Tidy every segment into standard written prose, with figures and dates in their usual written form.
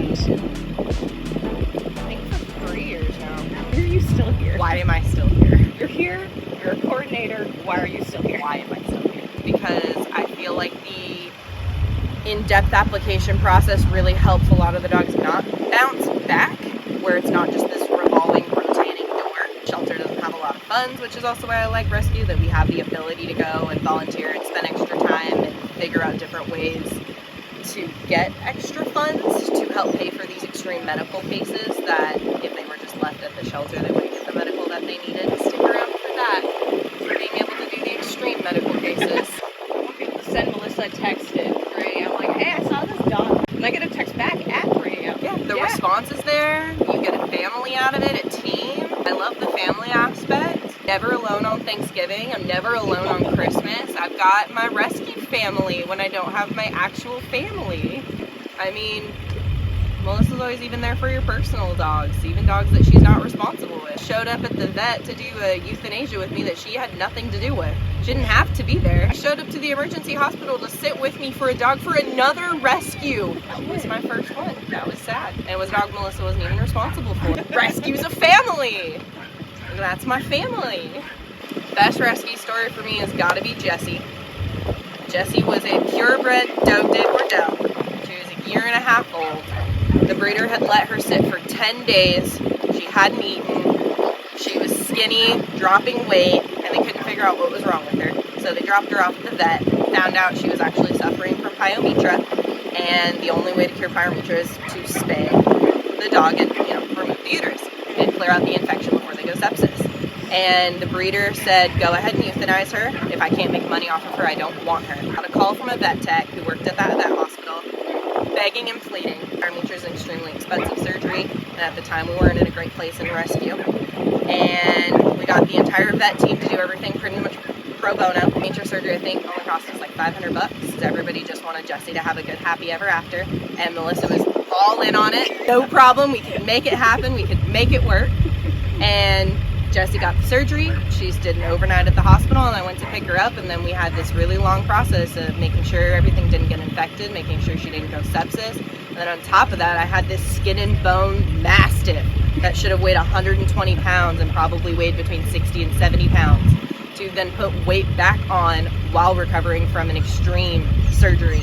and I think for 3 years now. Why are you still here? Why am I still here? You're here, you're a coordinator, why are you still here? Why am I still here? Because I feel like the in-depth application process really helps a lot of the dogs not bounce back, where it's not just this revolving, rotating door. Shelter doesn't have a lot of funds, which is also why I like rescue, that we have the ability to go and volunteer and spend extra time and figure out different ways to get extra funds to help pay for these extreme medical cases that if they were just left at the shelter, they wouldn't get the medical that they needed. Stick around for that, for being able to do the extreme medical cases. I want people to send Melissa a text at 3 a.m. like, hey, I saw this dog. And I get a text back at 3 a.m. Yeah, the response is there. You get a family out of it, a team. I love the family aspect. Never alone on Thanksgiving. I'm never alone on Christmas. I've got my rescue family when I don't have my actual family. I mean, Melissa's always even there for your personal dogs, even dogs that she's not responsible with. Showed up at the vet to do a euthanasia with me that she had nothing to do with. She didn't have to be there. I showed up to the emergency hospital to sit with me for a dog for another rescue. That was my first one. That was sad. And it was a dog Melissa wasn't even responsible for. Rescue's a family. That's my family. Best rescue story for me has got to be Jessie. Jessie was a purebred Doe de Bordeaux. She was a year and a half old. The breeder had let her sit for 10 days. She hadn't eaten. She was skinny, dropping weight, and they couldn't figure out what was wrong with her. So they dropped her off at the vet, found out she was actually suffering from pyometra, and the only way to cure pyometra is to spay the dog and, remove the uterus and clear out the infection before they go sepsis. And the breeder said, go ahead and euthanize her. If I can't make money off of her, I don't want her. I got a call from a vet tech who worked at that hospital, begging and pleading. Pyometra is an extremely expensive surgery, and at the time we weren't in a great place in rescue. And we got the entire vet team to do everything pretty much pro bono. Pyometra surgery, I think, only cost us like $500 because everybody just wanted Jessie to have a good, happy ever after. And Melissa was all in on it. No problem. We could make it happen. We could make it work. And Jessie got the surgery. She did an overnight at the hospital, and I went to pick her up, and then we had this really long process of making sure everything didn't get infected, making sure she didn't go sepsis. And then on top of that, I had this skin and bone mastiff that should have weighed 120 pounds and probably weighed between 60 and 70 pounds to then put weight back on while recovering from an extreme surgery.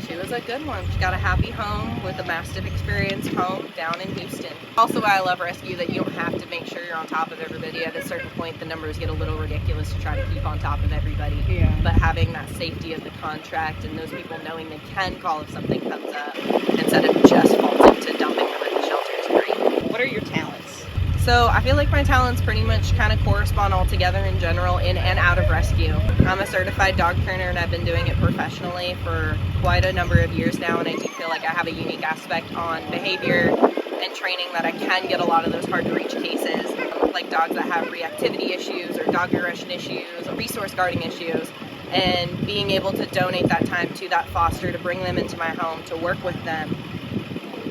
She was a good one. She got a happy home with a mastiff experience home down in Houston. Also why I love rescue, that you don't have to make sure you're on top of everybody. At a certain point, the numbers get a little ridiculous to try to keep on top of everybody. Yeah. But having that safety of the contract and those people knowing they can call if something comes up instead of just falling to dumping them at the shelter is great. What are your talents? So I feel like my talents pretty much kind of correspond all together in general, in and out of rescue. I'm a certified dog trainer, and I've been doing it professionally for quite a number of years now, and I do feel like I have a unique aspect on behavior and training that I can get a lot of those hard to reach cases, like dogs that have reactivity issues or dog aggression issues or resource guarding issues, and being able to donate that time to that foster to bring them into my home to work with them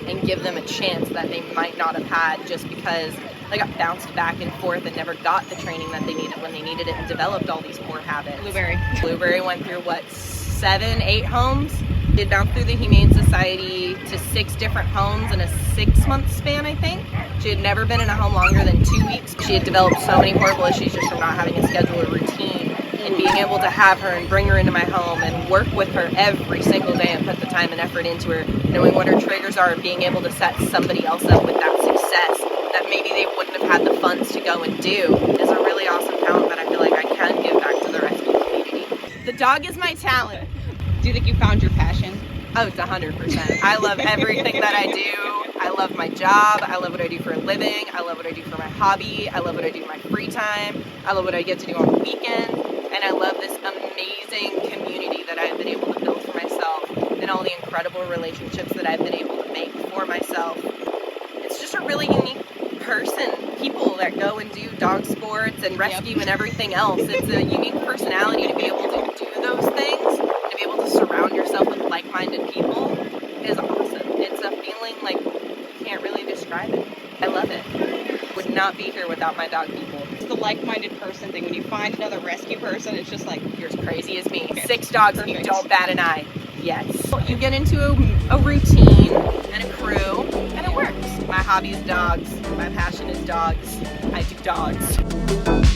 and give them a chance that they might not have had just because they got bounced back and forth and never got the training that they needed when they needed it and developed all these poor habits. Blueberry went through, 7, 8 homes? She had bounced through the Humane Society to 6 different homes in a 6-month span, I think. She had never been in a home longer than 2 weeks. She had developed so many horrible issues just from not having a schedule or routine. And being able to have her and bring her into my home and work with her every single day and put the time and effort into her, knowing what her triggers are, and being able to set somebody else up with that success that maybe they wouldn't have had the funds to go and do is a really awesome talent that I feel like I can give back to the rescue community. The dog is my talent. Do you think you found your passion? Oh, it's 100%. I love everything that I do. I love my job. I love what I do for a living. I love what I do for my hobby. I love what I do in my free time. I love what I get to do on the weekend. And I love this amazing community that I've been able to build for myself and all the incredible relationships that I've been able to make for myself. It's just a really unique person, people that go and do dog sports and rescue and everything else. It's a unique personality to be able to do those things, to be able to surround yourself with like-minded people is awesome. It's a feeling like you can't really describe it. I love it. Would not be here without my dog people. It's the like-minded person thing. When you find another rescue person, it's just like, you're as crazy as me. Okay. 6 dogs and you don't bat an eye. Yes. You get into a routine and a crew hobby is dogs. My passion is dogs. I do dogs.